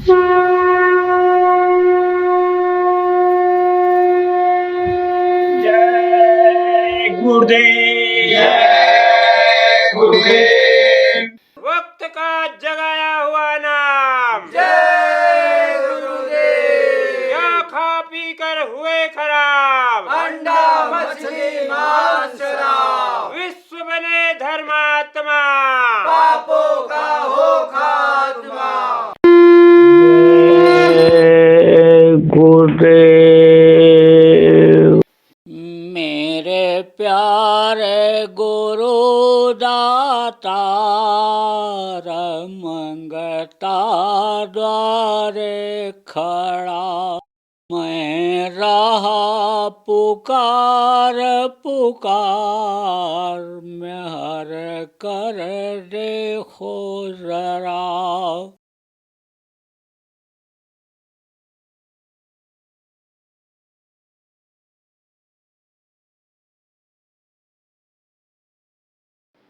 जय गुरुदेव, जय गुरुदेव। वक्त का जगाया हुआ नाम। जय गुरुदेव। क्या खा पी कर हुए खराब, अंडा मछली मांस शराब, विश्व बने धर्मात्मा, पापों का हो खात्मा। गुरुदेव। मेरे प्यारे गुरु दाता मंगता द्वारे खड़ा, मैं रहा पुकार पुकार, मेहर कर देखो जरा।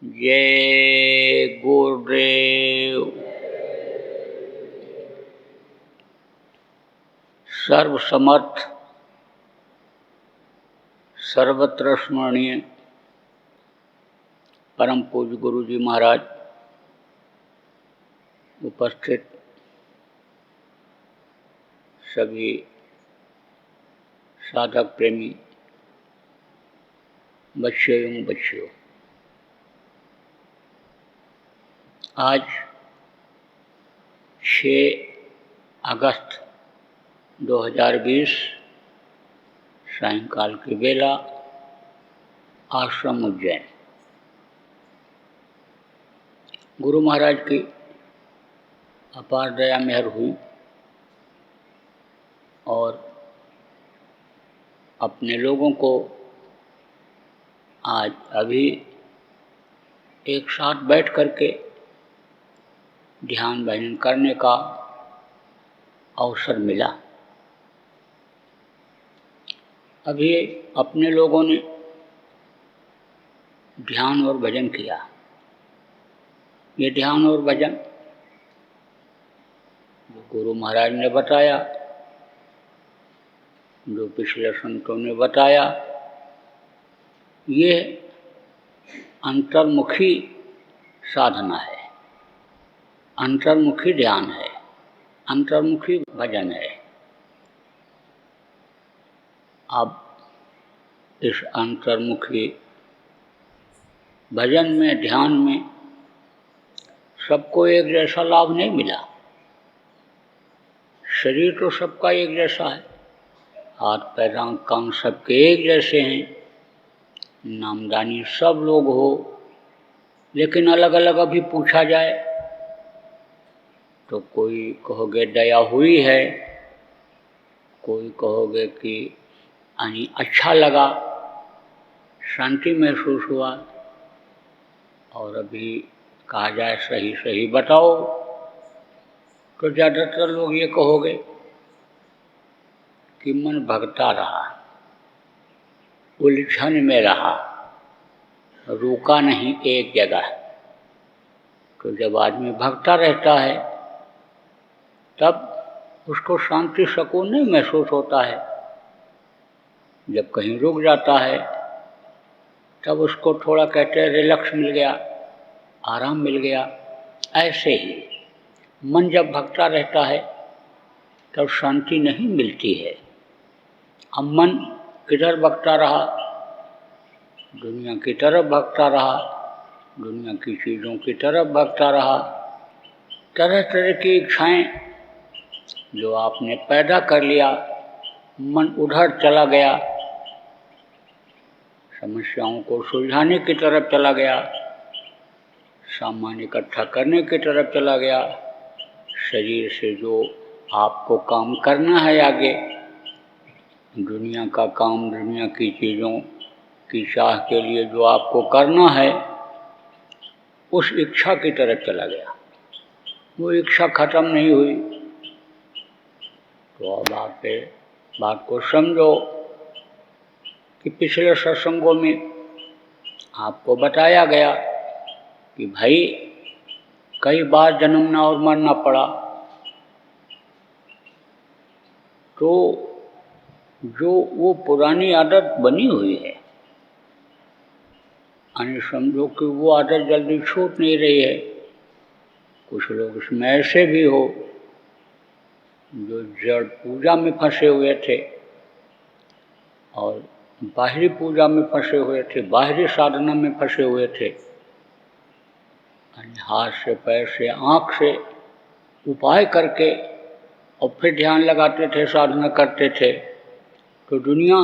जय गुरुदेव। सर्वसमर्थ सर्वत्र स्मरणीय परम पूज्य गुरु जी महाराज, उपस्थित सभी साधक प्रेमी बच्चे एवं बच्चियों, आज 6 अगस्त 2020 सायंकाल की बेला, आश्रम उज्जैन। गुरु महाराज की अपार दया मेहर हुई और अपने लोगों को आज अभी एक साथ बैठ करके ध्यान भजन करने का अवसर मिला। अभी अपने लोगों ने ध्यान और भजन किया। ये ध्यान और भजन जो गुरु महाराज ने बताया, जो पिछले संतों ने बताया, ये अंतर्मुखी साधना है, अंतर्मुखी ध्यान है, अंतर्मुखी भजन है। अब इस अंतर्मुखी भजन में, ध्यान में सबको एक जैसा लाभ नहीं मिला। शरीर तो सबका एक जैसा है, हाथ पैर आँख कान सबके एक जैसे हैं, नामदानी सब लोग हो, लेकिन अलग अलग अभी पूछा जाए तो कोई कहोगे दया हुई है, कोई कहोगे कि अच्छा लगा, शांति महसूस हुआ, और अभी कहा जाए सही सही बताओ तो ज़्यादातर लोग ये कहोगे कि मन भगता रहा, उलझन में रहा, रुका नहीं एक जगह। तो जब आदमी भगता रहता है तब उसको शांति सुकून नहीं महसूस होता है। जब कहीं रुक जाता है तब उसको थोड़ा कहते हैं रिलैक्स मिल गया, आराम मिल गया। ऐसे ही मन जब भगता रहता है तब शांति नहीं मिलती है। अब मन किधर भगता रहा, दुनिया की तरफ भगता रहा, दुनिया की चीज़ों की तरफ भगता रहा, तरह तरह की इच्छाएं जो आपने पैदा कर लिया, मन उधर चला गया, समस्याओं को सुलझाने की तरफ चला गया, सामान इकट्ठा करने की तरफ चला गया, शरीर से जो आपको काम करना है आगे, दुनिया का काम, दुनिया की चीज़ों की चाह के लिए जो आपको करना है, उस इच्छा की तरफ चला गया। वो इच्छा खत्म नहीं हुई। तो अब आप बात को समझो कि पिछले सत्संगों में आपको बताया गया कि भाई कई बार जन्मना और मरना पड़ा, तो जो वो पुरानी आदत बनी हुई है, यानी समझो कि वो आदत जल्दी छूट नहीं रही है। कुछ लोग इसमें ऐसे भी हो जो जड़ पूजा में फंसे हुए थे और बाहरी पूजा में फंसे हुए थे, बाहरी साधना में फंसे हुए थे, हाथ से, पैर से, आँख से उपाय करके और फिर ध्यान लगाते थे, साधना करते थे। तो दुनिया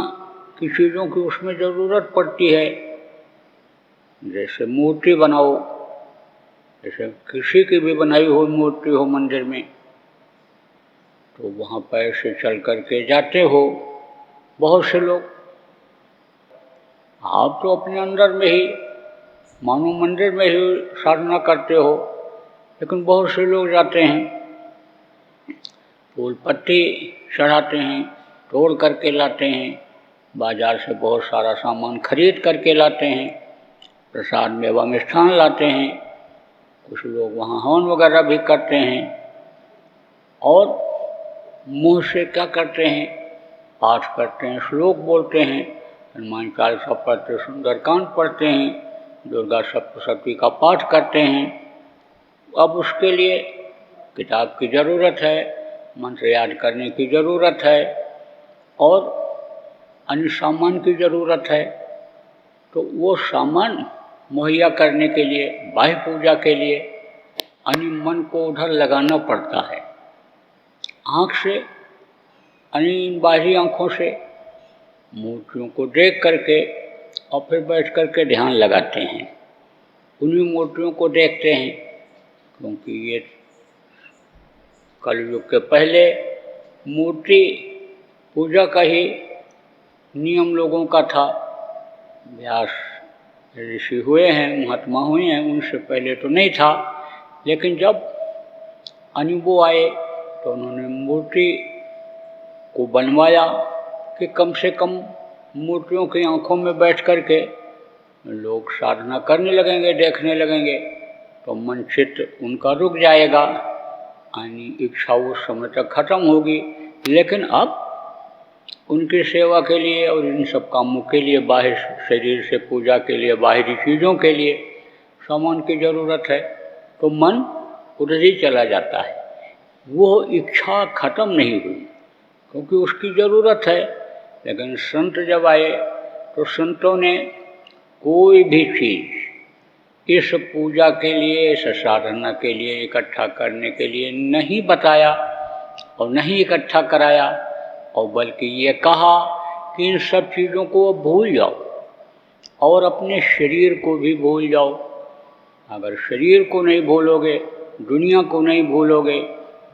की चीज़ों की उसमें ज़रूरत पड़ती है। जैसे मूर्ति बनाओ, जैसे किसी की भी बनाई हुई मूर्ति हो मंदिर में, तो वहाँ पैर से चल करके जाते हो बहुत से लोग। आप तो अपने अंदर में ही मानो मंदिर में ही साधना करते हो, लेकिन बहुत से लोग जाते हैं, फूल पत्ती चढ़ाते हैं, तोड़ करके लाते हैं, बाजार से बहुत सारा सामान खरीद करके लाते हैं, प्रसाद मेवा मिष्ठान लाते हैं, कुछ लोग वहाँ हवन वगैरह भी करते हैं और मुँह से क्या करते हैं, पाठ करते हैं, श्लोक बोलते हैं, हनुमान चालीसा पढ़ते, सुंदरकांड पढ़ते हैं, दुर्गा सप्तशती का पाठ करते हैं। अब उसके लिए किताब की ज़रूरत है, मंत्र याद करने की ज़रूरत है और अन्य सामान की ज़रूरत है। तो वो सामान मुहैया करने के लिए, बाह्य पूजा के लिए अन्य मन को उधर लगाना पड़ता है। आँख से, अन्य बाहरी आँखों से मूर्तियों को देख करके और फिर बैठ करके ध्यान लगाते हैं, उन्हीं मूर्तियों को देखते हैं, क्योंकि ये कलयुग के पहले मूर्ति पूजा का ही नियम लोगों का था। व्यास ऋषि हुए हैं, महात्मा हुए हैं, उनसे पहले तो नहीं था। लेकिन जब अनुभव आए तो उन्होंने मूर्ति को बनवाया कि कम से कम मूर्तियों की आँखों में बैठ करके लोग साधना करने लगेंगे, देखने लगेंगे, तो मन चित्त उनका रुक जाएगा, यानी इच्छा उस समय तक खत्म होगी। लेकिन अब उनकी सेवा के लिए और इन सब कामों के लिए, बाहर शरीर से पूजा के लिए, बाहरी चीज़ों के लिए सामान की ज़रूरत है, तो मन उधर ही चला जाता है। वो इच्छा खत्म नहीं हुई क्योंकि उसकी ज़रूरत है। लेकिन संत जब आए तो संतों ने कोई भी चीज़ इस पूजा के लिए, इस साधना के लिए इकट्ठा करने के लिए नहीं बताया और नहीं इकट्ठा कराया, और बल्कि ये कहा कि इन सब चीज़ों को भूल जाओ और अपने शरीर को भी भूल जाओ। अगर शरीर को नहीं भूलोगे, दुनिया को नहीं भूलोगे,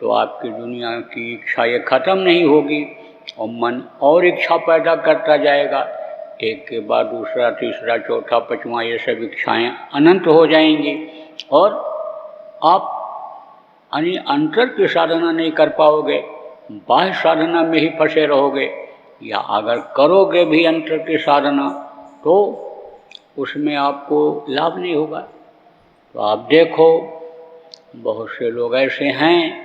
तो आपकी दुनिया की इच्छा ये ख़त्म नहीं होगी और मन और इच्छा पैदा करता जाएगा। एक के बाद दूसरा, तीसरा, चौथा, पाँचवां, ये सब इच्छाएं अनंत हो जाएंगी और आप यानी अंतर की साधना नहीं कर पाओगे, बाह्य साधना में ही फंसे रहोगे। या अगर करोगे भी अंतर की साधना तो उसमें आपको लाभ नहीं होगा। तो आप देखो बहुत से लोग ऐसे हैं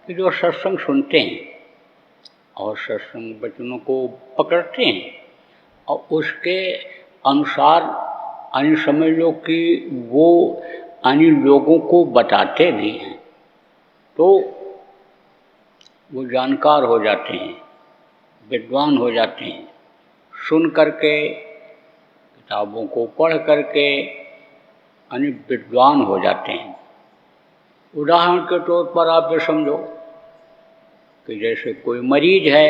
कि जो सत्संग सुनते हैं और सत्संग वचनों को पकड़ते हैं और उसके अनुसार अन्य समझ लो कि वो अन्य लोगों को बताते भी हैं, तो वो जानकार हो जाते हैं, विद्वान हो जाते हैं। सुन करके, किताबों को पढ़ करके अन्य विद्वान हो जाते हैं। उदाहरण के तौर पर आप ये समझो कि जैसे कोई मरीज है,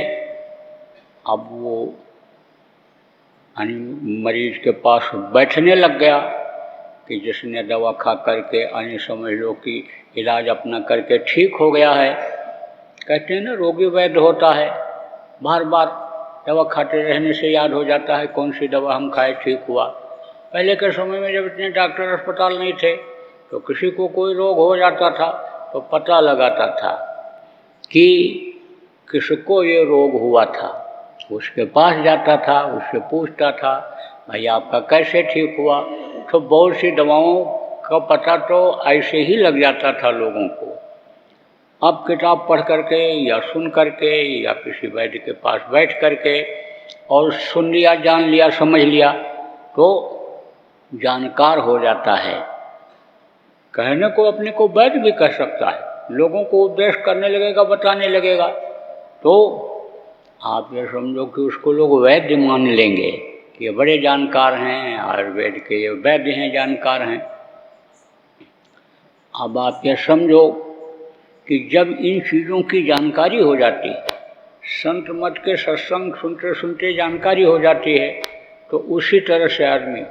अब वो मरीज के पास बैठने लग गया कि जिसने दवा खा करके अन्य समझ लो कि इलाज अपना करके ठीक हो गया है। कहते हैं ना, रोगी वैद्य होता है, बार बार दवा खाते रहने से याद हो जाता है कौन सी दवा हम खाए ठीक हुआ। पहले के समय में जब इतने डॉक्टर अस्पताल नहीं थे तो किसी को कोई रोग हो जाता था तो पता लगाता था कि किसको ये रोग हुआ था, उसके पास जाता था, उससे पूछता था भाई आपका कैसे ठीक हुआ। तो बहुत सी दवाओं का पता तो ऐसे ही लग जाता था लोगों को। अब किताब पढ़ करके या सुन करके या किसी वैद्य के पास बैठ करके और सुन लिया, जान लिया, समझ लिया तो जानकार हो जाता है। कहने को अपने को वैद्य भी कह सकता है, लोगों को उपदेश करने लगेगा, बताने लगेगा, तो आप ये समझो कि उसको लोग वैद्य मान लेंगे कि ये बड़े जानकार हैं, आयुर्वेद के ये वैद्य हैं, जानकार हैं। अब आप ये समझो कि जब इन चीज़ों की जानकारी हो जाती है, संत मत के सत्संग सुनते सुनते जानकारी हो जाती है, तो उसी तरह से आदमी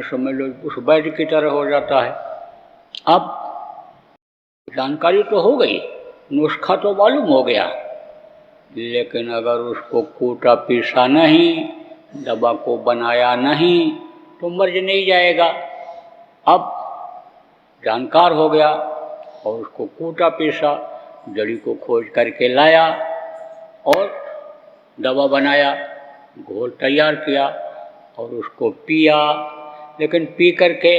समझ लो उस वैद्य की तरह हो जाता है। अब जानकारी तो हो गई, नुस्खा तो मालूम हो गया, लेकिन अगर उसको कूटा पीसा नहीं, दवा को बनाया नहीं, तो मर्ज नहीं जाएगा। अब जानकार हो गया और उसको कूटा पीसा, जड़ी को खोज करके लाया और दवा बनाया, घोल तैयार किया और उसको पिया, लेकिन पी करके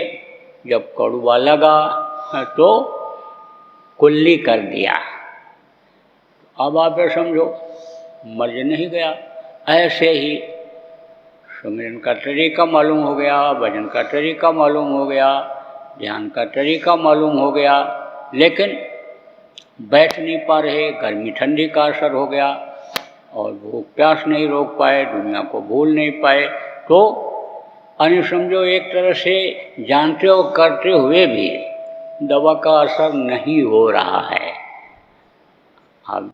जब कड़वा लगा तो कुल्ली कर दिया। अब आप ये समझो मर्ज नहीं गया। ऐसे ही सुमिरन का तरीका मालूम हो गया, भजन का तरीका मालूम हो गया, ध्यान का तरीका मालूम हो गया, लेकिन बैठ नहीं पा रहे, गर्मी ठंडी का असर हो गया और भूख प्यास नहीं रोक पाए, दुनिया को भूल नहीं पाए, तो समझो एक तरह से जानते और करते हुए भी दवा का असर नहीं हो रहा है। अब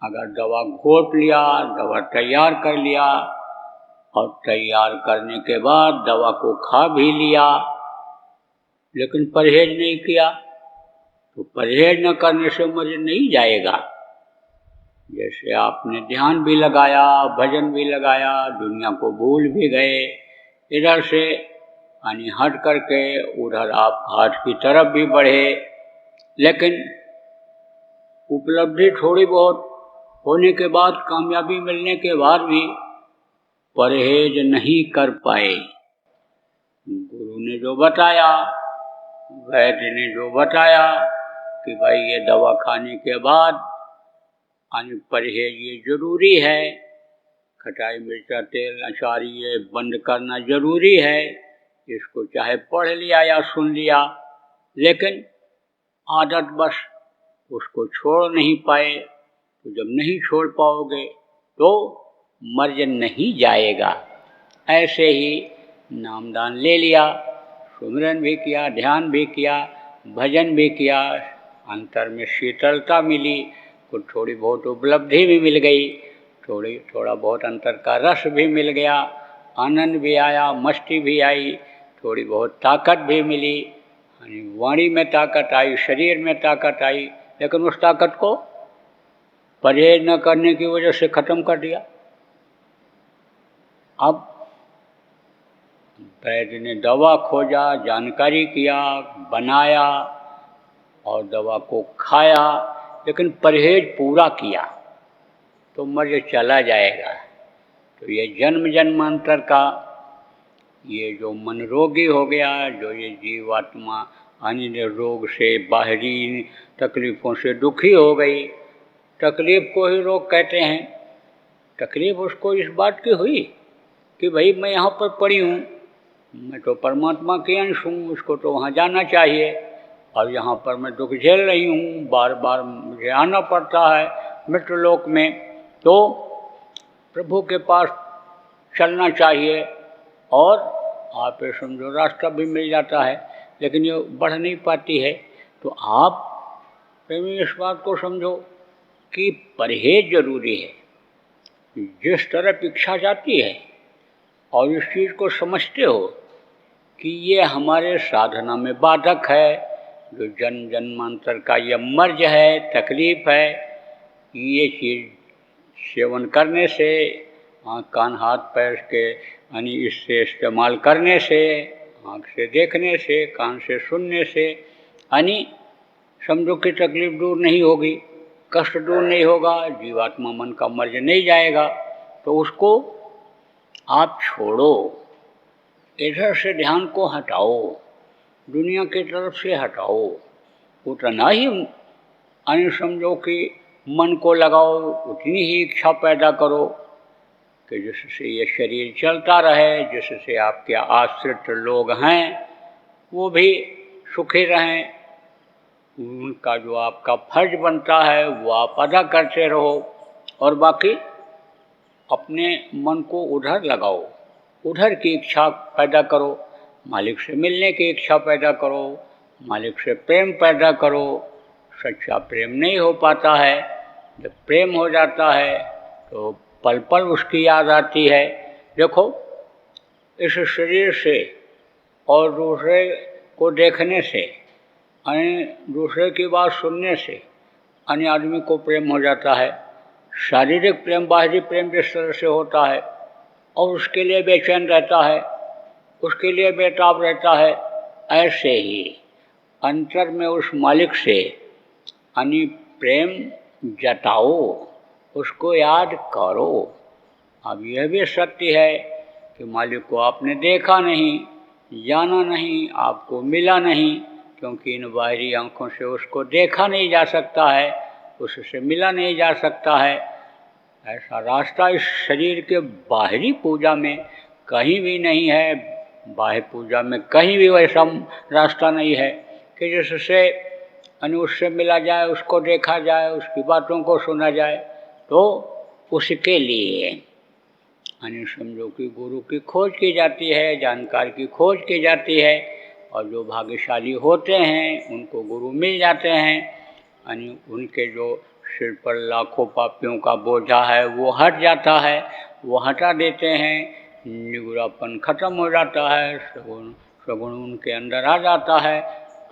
अगर दवा घोट लिया, दवा तैयार कर लिया और तैयार करने के बाद दवा को खा भी लिया, लेकिन परहेज नहीं किया, तो परहेज न करने से मर्ज नहीं जाएगा। जैसे आपने ध्यान भी लगाया, भजन भी लगाया, दुनिया को भूल भी गए, इधर से हट करके उधर आप घाट की तरफ भी बढ़े, लेकिन उपलब्धि थोड़ी बहुत होने के बाद, कामयाबी मिलने के बाद भी परहेज नहीं कर पाए। गुरु ने जो बताया, वैद्य ने जो बताया कि भाई ये दवा खाने के बाद परहेज ये जरूरी है, खटाई मिर्चा तेल अचारी ये बंद करना जरूरी है, इसको चाहे पढ़ लिया या सुन लिया, लेकिन आदत बस उसको छोड़ नहीं पाए। तो जब नहीं छोड़ पाओगे तो मर्ज नहीं जाएगा। ऐसे ही नामदान ले लिया, सुमिरन भी किया, ध्यान भी किया, भजन भी किया, अंतर में शीतलता मिली, कुछ थोड़ी बहुत उपलब्धि भी मिल गई, थोड़ा बहुत अंतर का रस भी मिल गया, आनंद भी आया, मस्ती भी आई, थोड़ी बहुत ताकत भी मिली, वाणी में ताकत आई, शरीर में ताकत आई, लेकिन उस ताकत को परहेज न करने की वजह से खत्म कर दिया। अब वैद्य ने दवा खोजा, जानकारी किया, बनाया और दवा को खाया, लेकिन परहेज पूरा किया तो मर्ज चला जाएगा। तो ये जन्म जन्मांतर का ये जो मन रोगी हो गया, जो ये जीवात्मा अन्य रोग से, बाहरी तकलीफ़ों से दुखी हो गई, तकलीफ़ को ही रोग कहते हैं। तकलीफ़ उसको इस बात की हुई कि भाई मैं यहाँ पर पड़ी हूँ, मैं तो परमात्मा के अंश हूँ, उसको तो वहाँ जाना चाहिए, और यहाँ पर मैं दुख झेल रही हूँ, बार बार मुझे आना पड़ता है मृत्युलोक में, तो प्रभु के पास चलना चाहिए और आप ये समझो रास्ता भी मिल जाता है, लेकिन ये बढ़ नहीं पाती है। तो आप प्रेमी इस बात को समझो कि परहेज जरूरी है। जिस तरफ इच्छा जाती है और इस चीज़ को समझते हो कि ये हमारे साधना में बाधक है, जो जन्म जन्मांतर का ये मर्ज है, तकलीफ़ है, ये चीज़ सेवन करने से, कान हाथ पैर के इससे इस्तेमाल करने से, आँख से देखने से, कान से सुनने से समझो कि तकलीफ दूर नहीं होगी, कष्ट दूर नहीं होगा, जीवात्मा मन का मर्ज नहीं जाएगा। तो उसको आप छोड़ो, इधर से ध्यान को हटाओ, दुनिया की तरफ से हटाओ, उतना ही यानी समझो कि मन को लगाओ, उतनी ही इच्छा पैदा करो कि जिससे ये शरीर चलता रहे, जिससे आपके आश्रित लोग हैं वो भी सुखी रहें, उनका जो आपका फर्ज बनता है वो आप अदा करते रहो, और बाकी अपने मन को उधर लगाओ, उधर की इच्छा पैदा करो, मालिक से मिलने की इच्छा पैदा करो, मालिक से प्रेम पैदा करो। सच्चा प्रेम नहीं हो पाता है, जब प्रेम हो जाता है तो पल पल उसकी याद आती है। देखो, इस शरीर से और दूसरे को देखने से, यानी दूसरे की बात सुनने से अन्य आदमी को प्रेम हो जाता है। शारीरिक प्रेम, बाहरी प्रेम जिस तरह से होता है और उसके लिए बेचैन रहता है, उसके लिए बेताब रहता है, ऐसे ही अंतर में उस मालिक से यानी प्रेम जताओ, उसको याद करो। अब यह भी सत्य है कि मालिक को आपने देखा नहीं, जाना नहीं, आपको मिला नहीं, क्योंकि इन बाहरी आँखों से उसको देखा नहीं जा सकता है, उससे मिला नहीं जा सकता है। ऐसा रास्ता इस शरीर के बाहरी पूजा में कहीं भी नहीं है, बाह्य पूजा में कहीं भी वैसा रास्ता नहीं है कि जिससे उससे मिला जाए, उसको देखा जाए, उसकी बातों को सुना जाए। तो उसके लिए यानी समझो कि गुरु की खोज की जाती है, जानकार की खोज की जाती है, और जो भाग्यशाली होते हैं उनको गुरु मिल जाते हैं, यानी उनके जो सिर पर लाखों पापियों का बोझा है वो हट जाता है, वो हटा देते हैं, निगुरापन खत्म हो जाता है, सगुण उनके अंदर आ जाता है।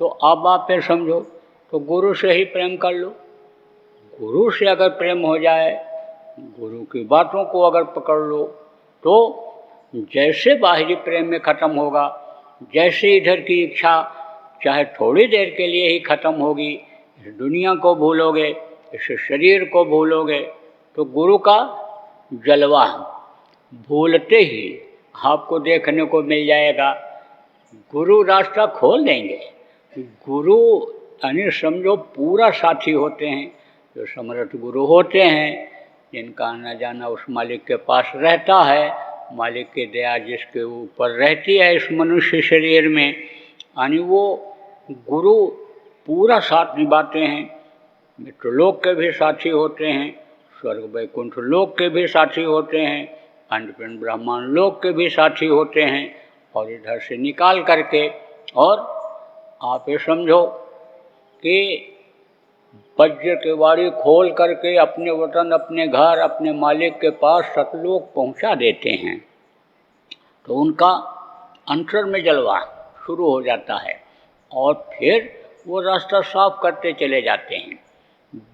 तो अब आप फिर समझो तो गुरु से ही प्रेम कर लो। गुरु से अगर प्रेम हो जाए, गुरु की बातों को अगर पकड़ लो, तो जैसे बाहरी प्रेम में ख़त्म होगा, जैसे इधर की इच्छा चाहे थोड़ी देर के लिए ही ख़त्म होगी, इस दुनिया को भूलोगे, इस शरीर को भूलोगे, तो गुरु का जलवा भूलते ही आपको देखने को मिल जाएगा। गुरु रास्ता खोल देंगे। गुरु यानी समझो पूरा साथी होते हैं, जो समर्थ गुरु होते हैं, जिनका आना जाना उस मालिक के पास रहता है, मालिक की दया जिसके ऊपर रहती है इस मनुष्य शरीर में, यानी वो गुरु पूरा साथ निभाते हैं। मित्रलोक के भी साथी होते हैं, स्वर्ग वैकुंठ लोक के भी साथी होते हैं, अंडपिंड ब्रह्मांड लोक के भी साथी होते हैं, और इधर से निकाल करके, और आप ये समझो कि वज्र के वाड़ी खोल करके अपने वतन, अपने घर, अपने मालिक के पास सतलोक पहुंचा देते हैं। तो उनका अंतर में जलवा शुरू हो जाता है, और फिर वो रास्ता साफ करते चले जाते हैं।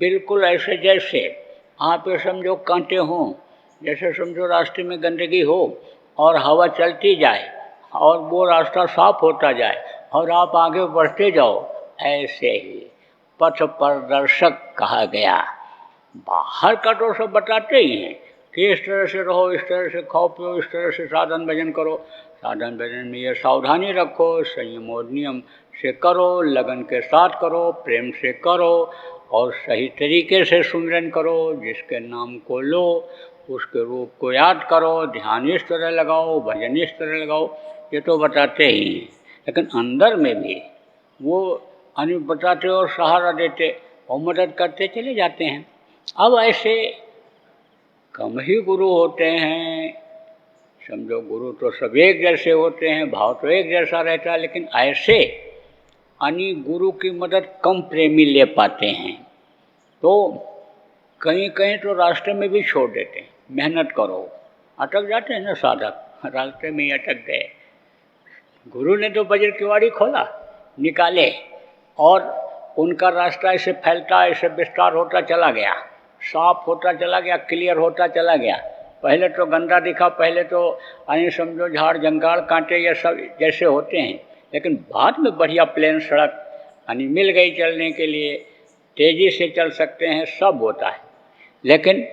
बिल्कुल ऐसे जैसे आप ये समझो कांटे हों, जैसे समझो रास्ते में गंदगी हो और हवा चलती जाए और वो रास्ता साफ होता जाए और आप आगे बढ़ते जाओ, ऐसे ही पथ प्रदर्शक कहा गया। बाहर का तो सब बताते ही हैं कि इस तरह से रहो, इस तरह से खाओ पियो, इस तरह से साधन भजन करो, साधन भजन में ये सावधानी रखो, संयम और नियम से करो, लगन के साथ करो, प्रेम से करो, और सही तरीके से सुमिरन करो, जिसके नाम को लो उसके रूप को याद करो, ध्यान इस तरह लगाओ, भजन इस तरह लगाओ, ये तो बताते ही हैं। लेकिन अंदर में भी वो बताते और सहारा देते और मदद करते चले जाते हैं। अब ऐसे कम ही गुरु होते हैं, समझो गुरु तो सब एक जैसे होते हैं, भाव तो एक जैसा रहता है, लेकिन ऐसे गुरु की मदद कम प्रेमी ले पाते हैं। तो कहीं कहीं तो रास्ते में भी छोड़ देते हैं, मेहनत करो, अटक जाते हैं ना साधक, रास्ते में ही अटक गए। गुरु ने तो वज्र की वाड़ी खोला, निकाले, और उनका रास्ता ऐसे फैलता, ऐसे विस्तार होता चला गया, साफ होता चला गया, क्लियर होता चला गया। पहले तो गंदा दिखा, पहले तो समझो झाड़ जंगाल कांटे ये सब जैसे होते हैं, लेकिन बाद में बढ़िया प्लेन सड़क मिल गई चलने के लिए, तेज़ी से चल सकते हैं, सब होता है। लेकिन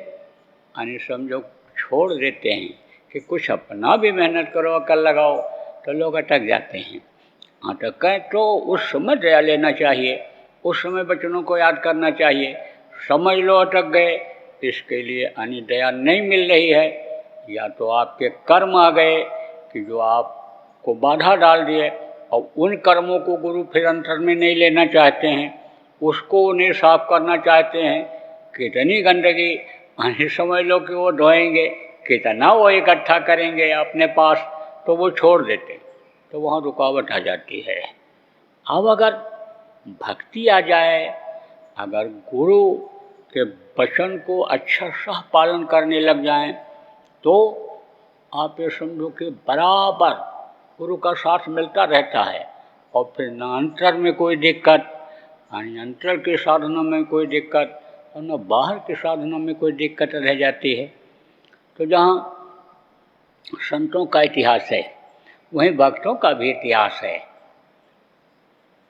समझो छोड़ देते हैं कि कुछ अपना भी मेहनत करो, अकल लगाओ, तो लोग अटक जाते हैं। अटक गए तो उस समय दया लेना चाहिए उस समय वचनों को याद करना चाहिए। समझ लो अटक गए, इसके लिए अन्य दया नहीं मिल रही है, या तो आपके कर्म आ गए कि जो आपको बाधा डाल दिए, और उन कर्मों को गुरु फिर अंतर में नहीं लेना चाहते हैं, उसको उन्हें साफ करना चाहते हैं। कितनी गंदगी अन्य समझ लो कि वो धोएंगे, कितना वो इकट्ठा करेंगे अपने पास, तो वो छोड़ देते, तो वहाँ रुकावट आ जाती है। अब अगर भक्ति आ जाए, अगर गुरु के वचन को अच्छा सह पालन करने लग जाएं, तो आप ये समझो कि बराबर गुरु का साथ मिलता रहता है, और फिर न अंतर में कोई दिक्कत, यानी अंतर के साधनों में कोई दिक्कत, और न बाहर के साधनों में कोई दिक्कत रह जाती है। तो जहाँ संतों का इतिहास है, वहीं भक्तों का भी इतिहास है।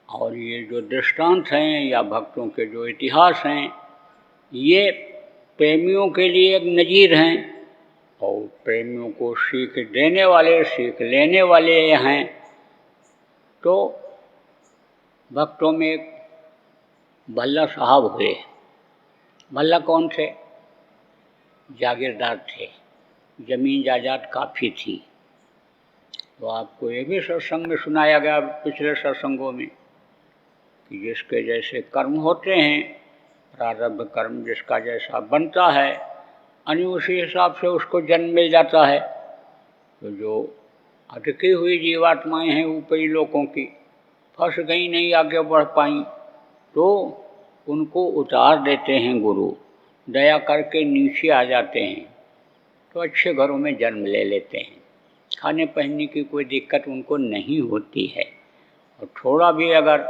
और ये जो दृष्टांत हैं या भक्तों के जो इतिहास हैं, ये प्रेमियों के लिए एक नज़ीर हैं, और प्रेमियों को सीख देने वाले, सीख लेने वाले हैं। तो भक्तों में एक भल्ला साहब हुए। भल्ला कौन थे? जागीरदार थे, जमीन जायदाद काफ़ी थी। तो आपको ये भी सत्संग में सुनाया गया पिछले सत्संगों में कि जिसके जैसे कर्म होते हैं, प्रारब्ध कर्म जिसका जैसा बनता है, यानी उसी हिसाब से उसको जन्म मिल जाता है। तो जो अटकी हुई जीवात्माएं हैं ऊपरी लोगों की, फंस गई, नहीं आगे बढ़ पाई, तो उनको उतार देते हैं गुरु, दया करके नीचे आ जाते हैं, तो अच्छे घरों में जन्म ले लेते हैं। खाने पहनने की कोई दिक्कत उनको नहीं होती है, और थोड़ा भी अगर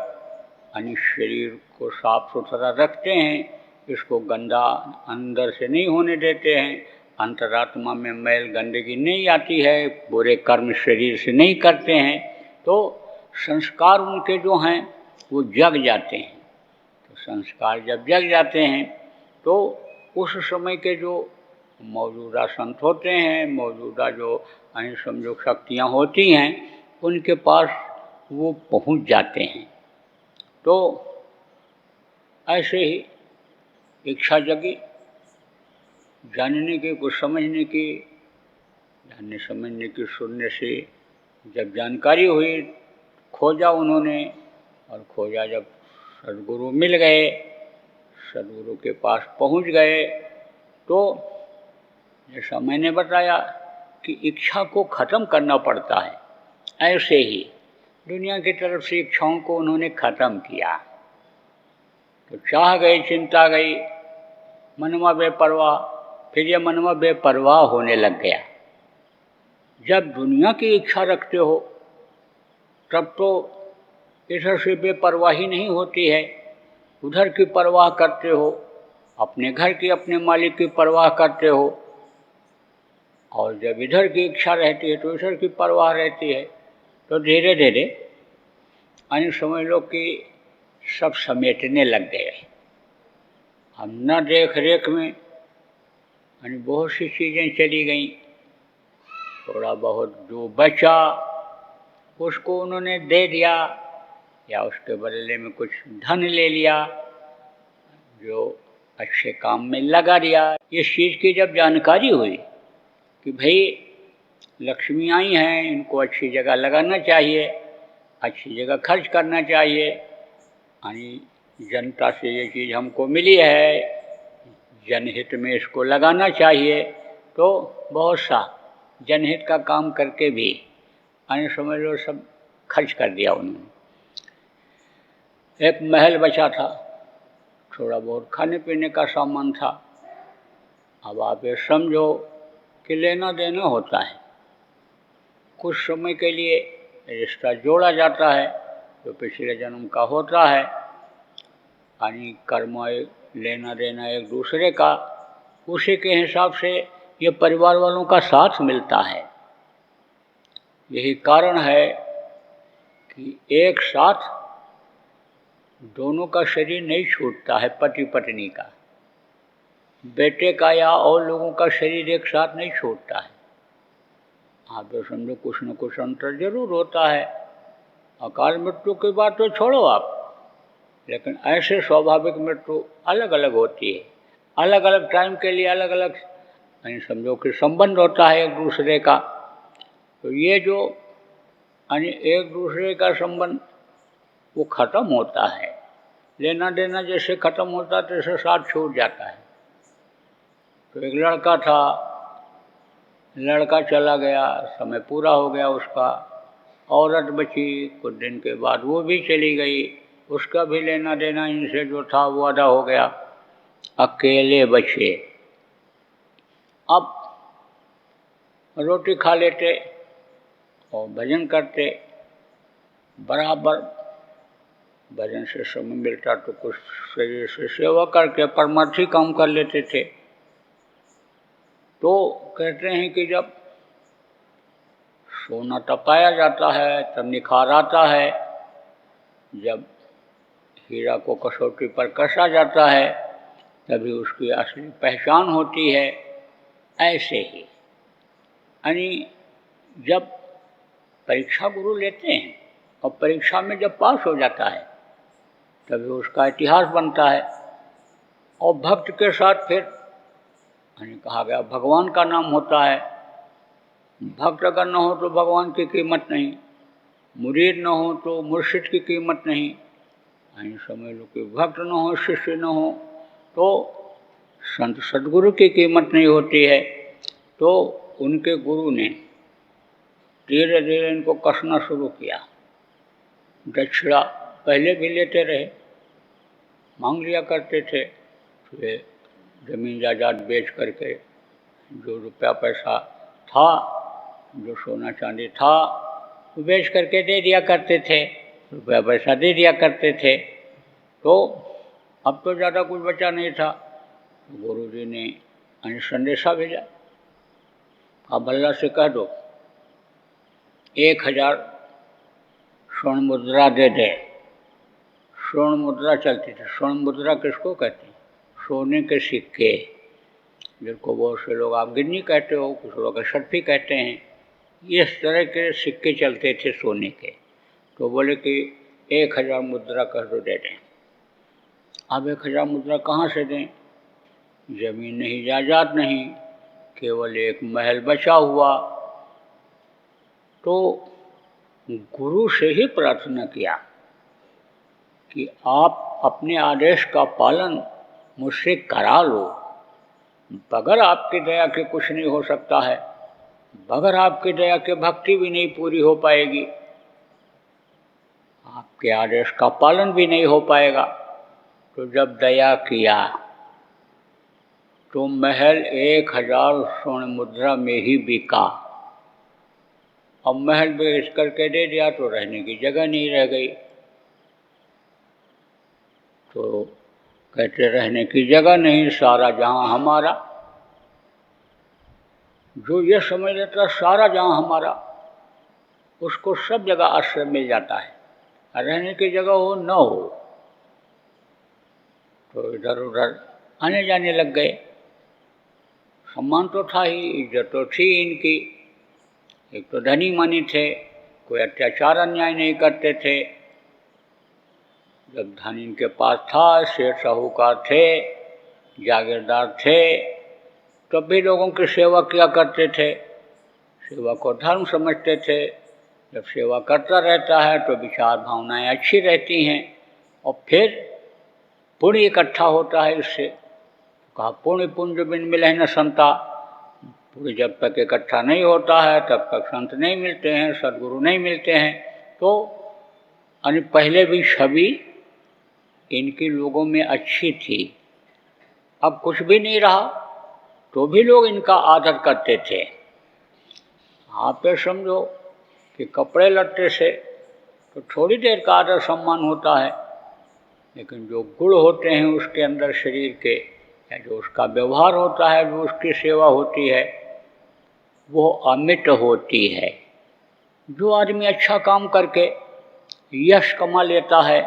यानी शरीर को साफ सुथरा रखते हैं, इसको गंदा अंदर से नहीं होने देते हैं, अंतरात्मा में मैल गंदगी नहीं आती है, बुरे कर्म शरीर से नहीं करते हैं, तो संस्कार उनके जो हैं वो जग जाते हैं। तो संस्कार जब जग जाते हैं, तो उस समय के जो मौजूदा संत होते हैं, मौजूदा जो यानी समझो शक्तियाँ होती हैं, उनके पास वो पहुंच जाते हैं। तो ऐसे ही इच्छा जगी जानने की, कुछ समझने की, जानने समझने की, सुनने से जब जानकारी हुई, खोजा उन्होंने, और खोजा जब सद्गुरु मिल गए, सद्गुरु के पास पहुंच गए, तो जैसा मैंने बताया कि इच्छा को ख़त्म करना पड़ता है, ऐसे ही दुनिया की तरफ से इच्छाओं को उन्होंने ख़त्म किया। तो चाह गई, चिंता गई, मनवा बेपरवाह, फिर ये मनवा बेपरवाह होने लग गया। जब दुनिया की इच्छा रखते हो, तब तो इधर से बेपरवाही नहीं होती है, उधर की परवाह करते हो, अपने घर की, अपने मालिक की परवाह करते हो, और जब इधर की इच्छा रहती है तो इधर की परवाह रहती है। तो धीरे धीरे यानी समझ लो कि सब समेटने लग गए। हम न देख रेख में यानी बहुत सी चीज़ें चली गईं, थोड़ा बहुत जो बचा उसको उन्होंने दे दिया, या उसके बदले में कुछ धन ले लिया, जो अच्छे काम में लगा दिया। इस चीज़ की जब जानकारी हुई कि भाई लक्ष्मी आई हैं, इनको अच्छी जगह लगाना चाहिए, अच्छी जगह खर्च करना चाहिए, यानी जनता से ये चीज़ हमको मिली है, जनहित में इसको लगाना चाहिए, तो बहुत सा जनहित का काम करके भी यानी समझ लो सब खर्च कर दिया उन्होंने। एक महल बचा था, थोड़ा बहुत खाने पीने का सामान था। अब आप ये समझो कि लेना देना होता है, कुछ समय के लिए रिश्ता जोड़ा जाता है जो पिछले जन्म का होता है, यानी कर्म लेना देना एक दूसरे का, उसी के हिसाब से ये परिवार वालों का साथ मिलता है। यही कारण है कि एक साथ दोनों का शरीर नहीं छूटता है, पति पत्नी का, बेटे का या और लोगों का शरीर एक साथ नहीं छूटता है। आप तो समझो कुछ न कुछ अंतर जरूर होता है। अकाल मृत्यु की बात तो छोड़ो आप, लेकिन ऐसे स्वाभाविक मृत्यु अलग अलग होती है, अलग अलग टाइम के लिए अलग अलग यानी समझो कि संबंध होता है एक दूसरे का। तो ये जो यानी एक दूसरे का संबंध वो खत्म होता है, लेना देना जैसे खत्म होता है तैसे साथ छूट जाता है। तो एक लड़का था, लड़का चला गया, समय पूरा हो गया उसका, औरत बची, कुछ दिन के बाद वो भी चली गई, उसका भी लेना देना इनसे जो था वो आधा हो गया, अकेले बचे। अब रोटी खा लेते और भजन करते, बराबर भजन से समय मिलता तो कुछ शरीर से सेवा करके परमार्थी काम कर लेते थे। तो कहते हैं कि जब सोना तपाया जाता है तब निखार आता है, जब हीरा को कसौटी पर कसा जाता है तभी उसकी असली पहचान होती है। ऐसे ही यानी जब परीक्षा गुरु लेते हैं और परीक्षा में जब पास हो जाता है तभी उसका इतिहास बनता है। और भक्त के साथ फिर यानी कहा गया भगवान का नाम होता है। भक्त अगर न हो तो भगवान की कीमत नहीं, मुरीद न हो तो मुर्शिद की कीमत नहीं। यानी समझ लो कि भक्त न हो, शिष्य न हो तो संत सद्गुरु की कीमत नहीं होती है। तो उनके गुरु ने धीरे धीरे इनको कसना शुरू किया। दक्षिणा पहले भी लेते रहे, मांग लिया करते थे, फिर जमीन जायदाद बेच करके जो रुपया पैसा था, जो सोना चांदी था, वो बेच करके दे दिया करते थे, रुपया पैसा दे दिया करते थे। तो अब तो ज़्यादा कुछ बचा नहीं था। तो गुरुजी ने संदेशा भेजा, अब अल्लाह से कह दो 1000 स्वर्ण मुद्रा दे दे। स्वर्ण मुद्रा चलती थी। स्वर्ण मुद्रा किसको कहते हैं? सोने के सिक्के, जिनको बहुत से लोग आप गिन्नी कहते हो, कुछ लोग अशर्फी कहते हैं। इस तरह के सिक्के चलते थे सोने के। तो बोले कि 1000 मुद्रा कह दो दे दें। अब 1000 मुद्रा कहाँ से दें? जमीन नहीं, जायदाद नहीं, केवल एक महल बचा हुआ। तो गुरु से ही प्रार्थना किया कि आप अपने आदेश का पालन मुझसे करा लो। बगैर आपकी दया के कुछ नहीं हो सकता है, बगैर आपकी दया के भक्ति भी नहीं पूरी हो पाएगी, आपके आदेश का पालन भी नहीं हो पाएगा। तो जब दया किया तो महल 1000 स्वर्ण मुद्रा में ही बिका। अब महल बेच करके दे दिया तो रहने की जगह नहीं रह गई। तो कहते रहने की जगह नहीं, सारा जहां हमारा। जो ये समझ लेता सारा जहां हमारा, उसको सब जगह आश्रय मिल जाता है, रहने की जगह हो न हो। तो इधर उधर आने जाने लग गए। सम्मान तो था ही, इज्जत तो थी इनकी। एक तो धनी मानी थे, कोई अत्याचार अन्याय नहीं करते थे। जब धन इनके पास था, शेठ साहूकार थे, जागीरदार थे, तब भी लोगों की सेवा किया करते थे। सेवा को धर्म समझते थे। जब सेवा करता रहता है तो विचार भावनाएं अच्छी रहती हैं और फिर पुण्य इकट्ठा होता है इससे। कहा पुण्य पुंज बिन मिले न संता। पुण्य जब तक इकट्ठा नहीं होता है तब तक संत नहीं मिलते हैं, सद्गुरु नहीं मिलते हैं। तो यानी पहले भी छवि इनकी लोगों में अच्छी थी, अब कुछ भी नहीं रहा तो भी लोग इनका आदर करते थे। आप ये समझो कि कपड़े लत्ते से तो थोड़ी देर का आदर सम्मान होता है, लेकिन जो गुण होते हैं उसके अंदर शरीर के, या जो उसका व्यवहार होता है, जो उसकी सेवा होती है, वो अमिट होती है। जो आदमी अच्छा काम करके यश कमा लेता है,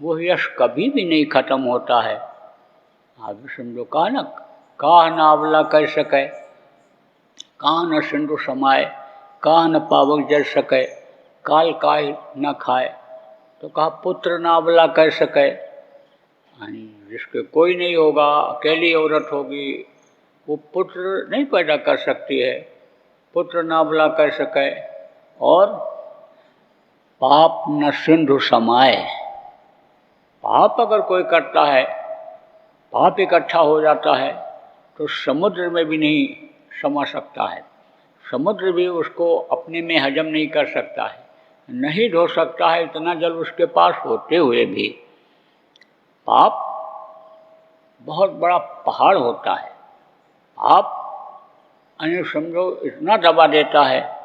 वो यश कभी भी नहीं खत्म होता है। आप समझो कहा ना, काह न अवला कर सके, कहाँ न सिंधु समाए, कहाँ न पावक जल सके, काल काय न खाए। तो कहा पुत्र ना अबला कर सके, यानी जिसके कोई नहीं होगा, अकेली औरत होगी, वो पुत्र नहीं पैदा कर सकती है, पुत्र ना अबला कर सके। और पाप न सिंधु समाए, पाप अगर कोई करता है, पाप इकट्ठा हो जाता है तो समुद्र में भी नहीं समा सकता है, समुद्र भी उसको अपने में हजम नहीं कर सकता है, नहीं धो सकता है इतना जल उसके पास होते हुए भी। पाप बहुत बड़ा पहाड़ होता है, पाप यानी समझो इतना दबा देता है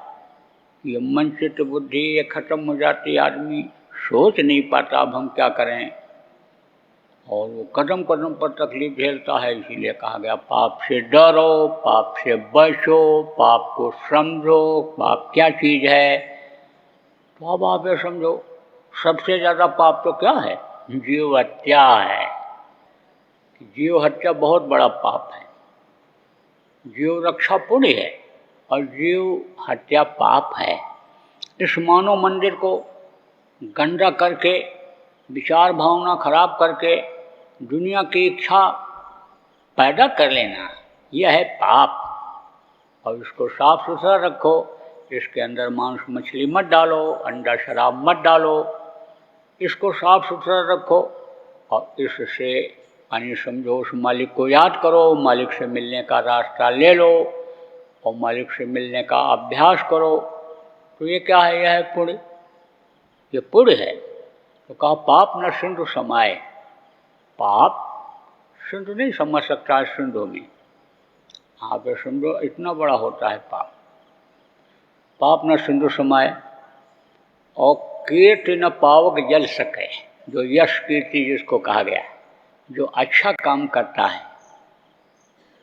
कि ये मन चित्त बुद्धि ये खत्म हो जाती, आदमी सोच नहीं पाता अब हम क्या करें, और वो कदम कदम पर तकलीफ झेलता है। इसीलिए कहा गया पाप से डरो, पाप से बचो, पाप को समझो, पाप क्या चीज़ है। तो अब आप ये समझो सबसे ज़्यादा पाप तो क्या है, जीव हत्या है। जीव हत्या बहुत बड़ा पाप है, जीव रक्षा पुण्य है और जीव हत्या पाप है। इस मानव मंदिर को गंदा करके, विचार भावना खराब करके दुनिया की इच्छा पैदा कर लेना, यह है पाप। और इसको साफ सुथरा रखो, इसके अंदर मांस मछली मत डालो, अंडा शराब मत डालो, इसको साफ सुथरा रखो। और इससे यानी समझो उस मालिक को याद करो, मालिक से मिलने का रास्ता ले लो और मालिक से मिलने का अभ्यास करो। तो ये क्या है, यह है पुण्य, ये पुण्य है। तो कहा पाप न सिंधु समाए, पाप सिंधु नहीं समझ सकता है सिंधु में। आप समझो इतना बड़ा होता है पाप, पाप न सिंधु समाए। और कीर्ति न पावक जल सके, जो यश कीर्ति जिसको कहा गया, जो अच्छा काम करता है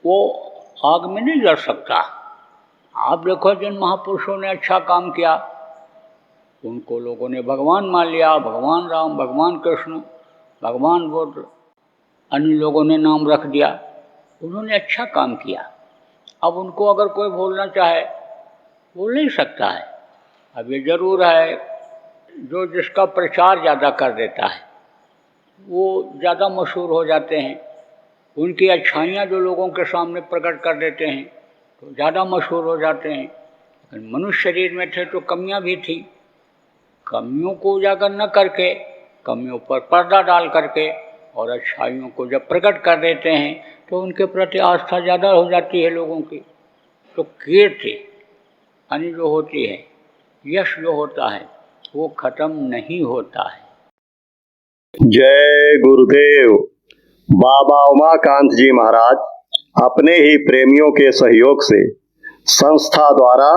वो आग में नहीं जल सकता। आप देखो जिन महापुरुषों ने अच्छा काम किया उनको लोगों ने भगवान मान लिया, भगवान राम, भगवान कृष्ण, भगवान बुद्ध, अन्य लोगों ने नाम रख दिया, उन्होंने अच्छा काम किया। अब उनको अगर कोई भूलना चाहे भूल नहीं सकता है। अब ये जरूर है जो जिसका प्रचार ज़्यादा कर देता है वो ज़्यादा मशहूर हो जाते हैं, उनकी अच्छाइयाँ जो लोगों के सामने प्रकट कर देते हैं तो ज़्यादा मशहूर हो जाते हैं। लेकिन मनुष्य शरीर में थे तो कमियाँ भी थी, कमियों को उजागर न करके, कमियों पर पर्दा डाल करके और अच्छाइयों को जब प्रकट कर देते हैं तो उनके प्रति आस्था ज़्यादा हो जाती है लोगों की। तो कीर्ति यानी जो होती है, यश जो होता है वो खत्म नहीं होता है। जय गुरुदेव। बाबा उमाकांत जी महाराज अपने ही प्रेमियों के सहयोग से संस्था द्वारा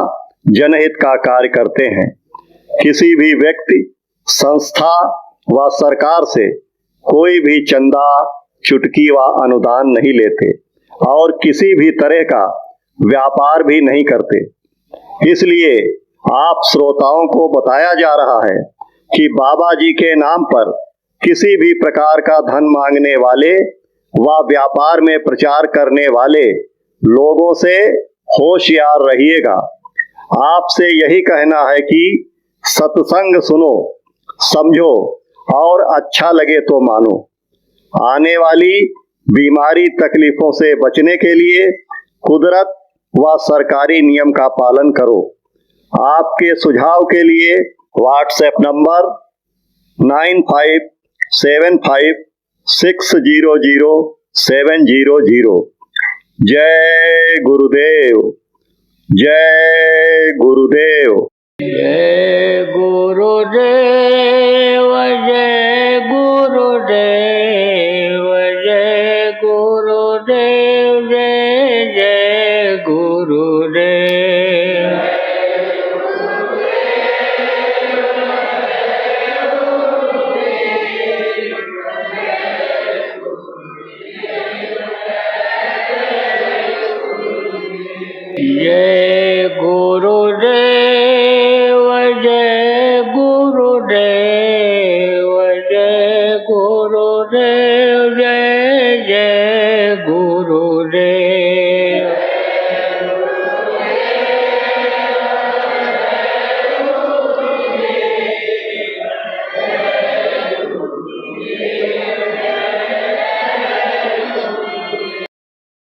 जनहित का कार्य करते हैं। किसी भी व्यक्ति, संस्था व सरकार से कोई भी चंदा, चुटकी व अनुदान नहीं लेते और किसी भी तरह का व्यापार भी नहीं करते। इसलिए आप श्रोताओं को बताया जा रहा है कि बाबा जी के नाम पर किसी भी प्रकार का धन मांगने वाले व व्यापार में प्रचार करने वाले लोगों से होशियार रहिएगा। आपसे यही कहना है कि सत्संग सुनो, समझो और अच्छा लगे तो मानो। आने वाली बीमारी तकलीफों से बचने के लिए कुदरत व सरकारी नियम का पालन करो। आपके सुझाव के लिए व्हाट्सएप नंबर 9575600700। जय गुरुदेव, जय गुरुदेव। जय गुरुदेव, जय गुरुदेव, जय गुरुदेव, जय जय गुरुदेव। जय गुरुदेव, जय गुरुदेव, जय गुरुदेव, जय जय गुरुदेव।